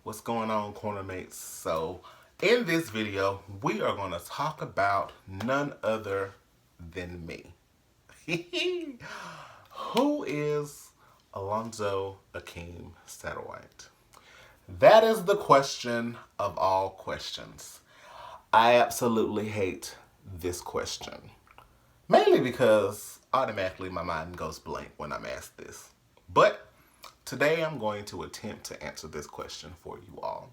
What's going on, corner mates? So, in this video, we are going to talk about none other than me. Who is Alonzo Akeem Satterwhite? That is the question of all questions. I absolutely hate this question. Mainly because automatically my mind goes blank when I'm asked this. But today I'm going to attempt to answer this question for you all.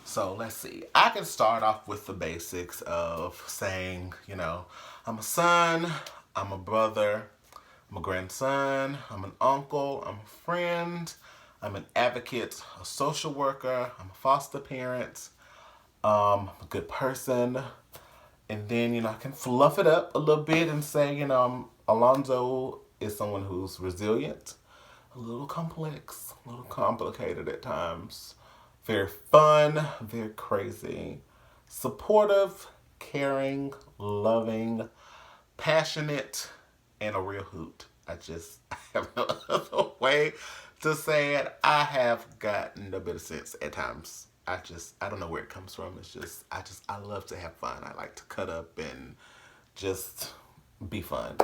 So let's see. I can start off with the basics of saying, I'm a son, I'm a brother, I'm a grandson, I'm an uncle, I'm a friend, I'm an advocate, a social worker, I'm a foster parent, a good person. And then, I can fluff it up a little bit and say, Alonzo is someone who's resilient, a little complex, a little complicated at times, very fun, very crazy, supportive, caring, loving, passionate, and a real hoot. I have no other way to say it. I have got no bit of sense at times. I don't know where it comes from. I love to have fun. I like to cut up and just be fun.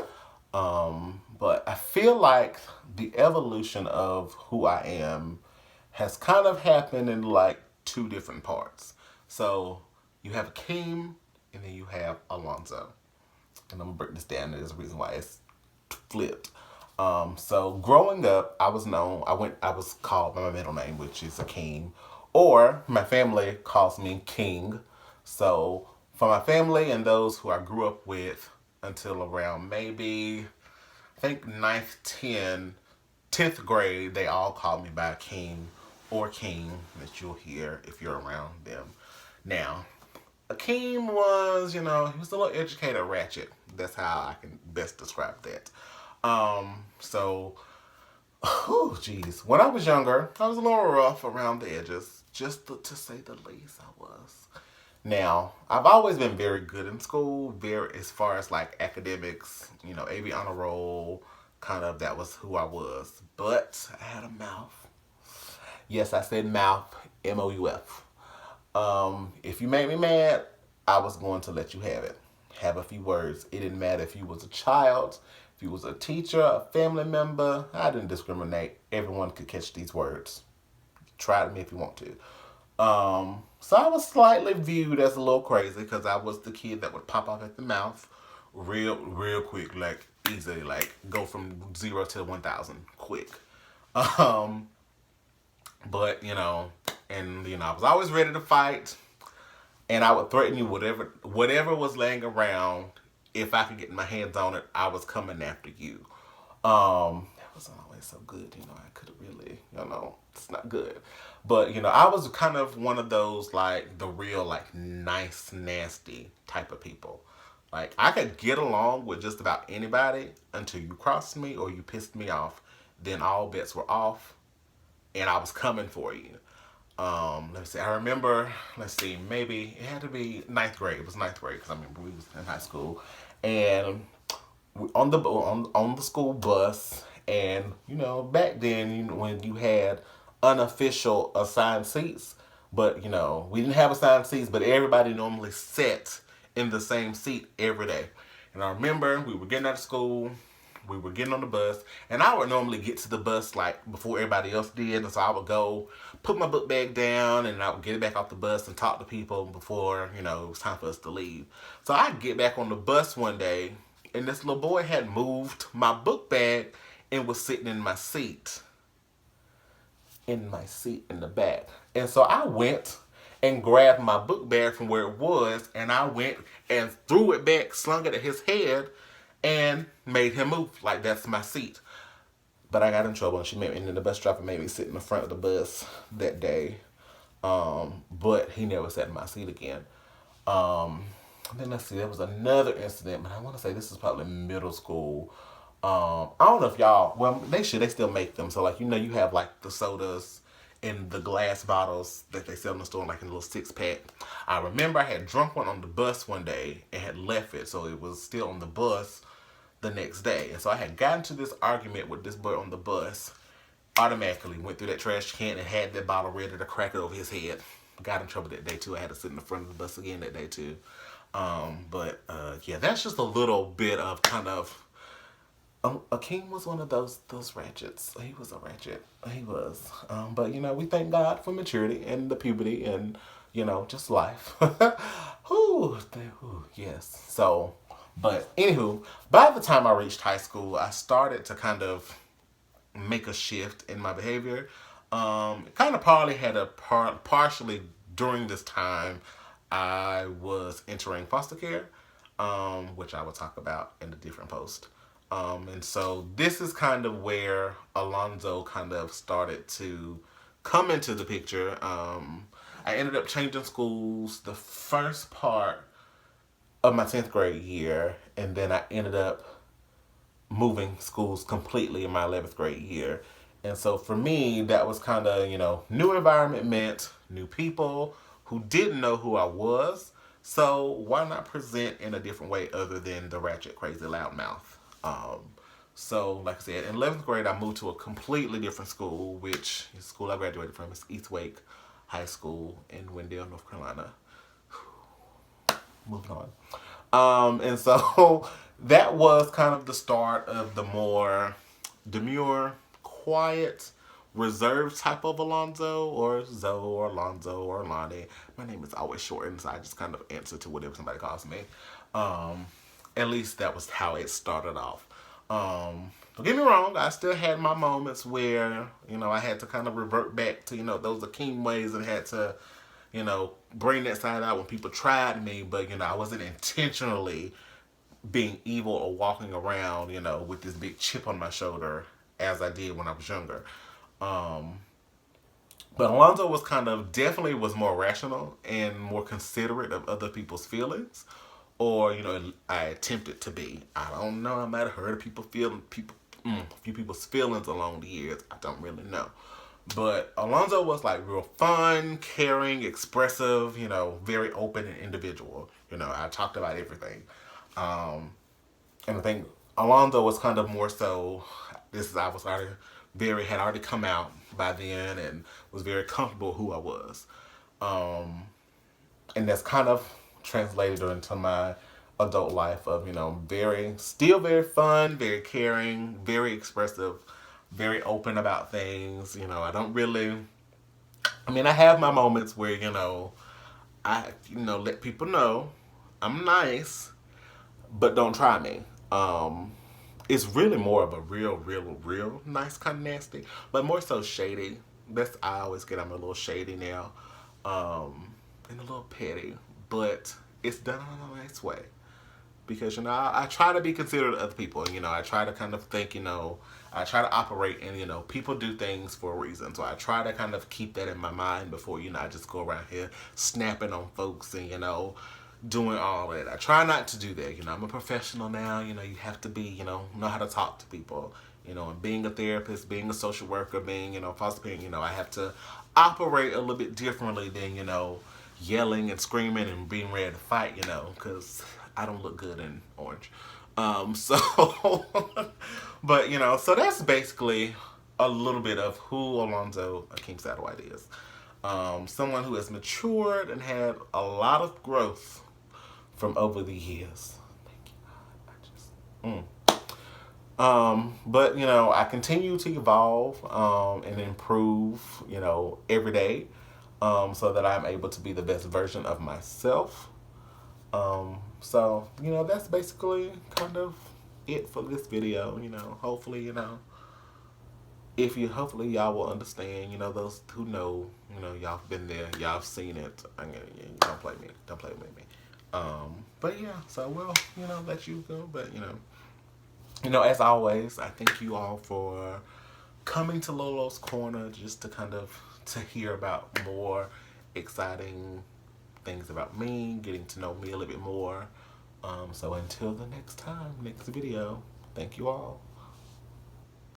But I feel like the evolution of who I am has kind of happened in like two different parts. So you have Akeem and then you have Alonzo. And I'm gonna break this down. There's a reason why it's flipped. So growing up, I was called by my middle name, which is Akeem, or my family calls me King. So for my family and those who I grew up with until around maybe, I think tenth grade, they all called me by King or King, that you'll hear if you're around them. Now, Akeem was, he was a little educated ratchet. That's how I can best describe that. So, oh, geez. When I was younger, I was a little rough around the edges, just to say the least. I was. Now, I've always been very good in school, very as far as like academics, AB honor roll, kind of that was who I was. But I had a mouth. Yes, I said mouth, MOUF. If you made me mad, I was going to let you have it. Have a few words. It didn't matter if you was a child, if you was a teacher, a family member. I didn't discriminate. Everyone could catch these words. Try me if you want to. So I was slightly viewed as a little crazy because I was the kid that would pop off at the mouth real quick, like easily, like go from 0 to 1,000 quick. But I was always ready to fight, and I would threaten you whatever was laying around. If I could get my hands on it, I was coming after you. That wasn't always so good, I could have really, it's not good. But, I was kind of one of those, like, the real, like, nice, nasty type of people. Like, I could get along with just about anybody until you crossed me or you pissed me off. Then all bets were off, and I was coming for you. Let's see. I remember. Let's see. Maybe it had to be ninth grade. It was ninth grade because I remember we was in high school, and on the school bus, and back then, when you had unofficial assigned seats, but we didn't have assigned seats, but everybody normally sat in the same seat every day. And I remember we were getting out of school. We were getting on the bus, and I would normally get to the bus like before everybody else did, and so I would go put my book bag down, and I would get it back off the bus and talk to people before it was time for us to leave. So I get back on the bus one day, and this little boy had moved my book bag and was sitting in my seat in the back. And so I went and grabbed my book bag from where it was, and I went and threw it back, slung it at his head, and made him move. Like, that's my seat. But I got in trouble, and then the bus driver made me sit in the front of the bus that day. But he never sat in my seat again. Then let's see, there was another incident, but I want to say this is probably middle school. I don't know if y'all, well, they still make them. So, like, you have, like, the sodas in the glass bottles that they sell in the store, like in a little 6-pack. I remember I had drunk one on the bus one day and had left it, so it was still on the bus the next day. And so I had gotten to this argument with this boy on the bus, automatically went through that trash can and had that bottle ready to crack it over his head. Got in trouble that day too. I had to sit in the front of the bus again that day too. Yeah, that's just a little bit of kind of. Akeem was one of those ratchets. He was a ratchet. He was. But we thank God for maturity and the puberty and just life. Yes. So, but anywho, by the time I reached high school, I started to kind of make a shift in my behavior. Kind of probably had partially during this time, I was entering foster care, which I will talk about in a different post. And so this is kind of where Alonzo kind of started to come into the picture. I ended up changing schools the first part of my 10th grade year, and then I ended up moving schools completely in my 11th grade year. And so for me, that was kind of, new environment meant new people who didn't know who I was. So why not present in a different way other than the ratchet, crazy, loudmouth? So like I said, in 11th grade, I moved to a completely different school, which the school I graduated from is East Wake High School in Wendell, North Carolina. Moving on. And so that was kind of the start of the more demure, quiet, reserved type of Alonzo, or Zoe, or Alonzo, or Lonnie. My name is always shortened, so I just kind of answer to whatever somebody calls me. At least that was how it started off. Don't get me wrong, I still had my moments where, I had to kind of revert back to, those Akeem ways and had to, bring that side out when people tried me, but, I wasn't intentionally being evil or walking around, with this big chip on my shoulder as I did when I was younger. But Alonzo was definitely was more rational and more considerate of other people's feelings. Or, I attempted to be. I don't know. I might have heard of a few people's feelings along the years. I don't really know. But Alonzo was like real fun, caring, expressive, very open and individual. I talked about everything. And I think Alonzo was kind of more so, I was had already come out by then and was very comfortable who I was. And that's kind of translated into my adult life of, still very fun, very caring, very expressive, very open about things. I don't really, I have my moments where, I, let people know I'm nice, but don't try me. It's really more of a real nice kind of nasty, but more so shady. I always get I'm a little shady now, and a little petty, but it's done in a nice way. Because, I try to be considerate of other people. I try to kind of think, I try to operate and, people do things for a reason. So I try to kind of keep that in my mind before, I just go around here snapping on folks and, doing all that. I try not to do that. I'm a professional now. You have to be, know how to talk to people. And being a therapist, being a social worker, being, foster parent, I have to operate a little bit differently than, yelling and screaming and being ready to fight, because I don't look good in orange. So, but, so that's basically a little bit of who Alonzo Akeem Satterwhite is. Someone who has matured and had a lot of growth from over the years. Thank you. But, I continue to evolve and improve, every day so that I'm able to be the best version of myself. So, that's basically kind of it for this video. Hopefully, hopefully y'all will understand, those who know, y'all been there, y'all seen it. Don't play with me. But yeah, so we'll, let you go. But, as always, I thank you all for coming to Lolo's Corner just to hear about more exciting things about me, getting to know me a little bit more. So until the next time, next video, thank you all.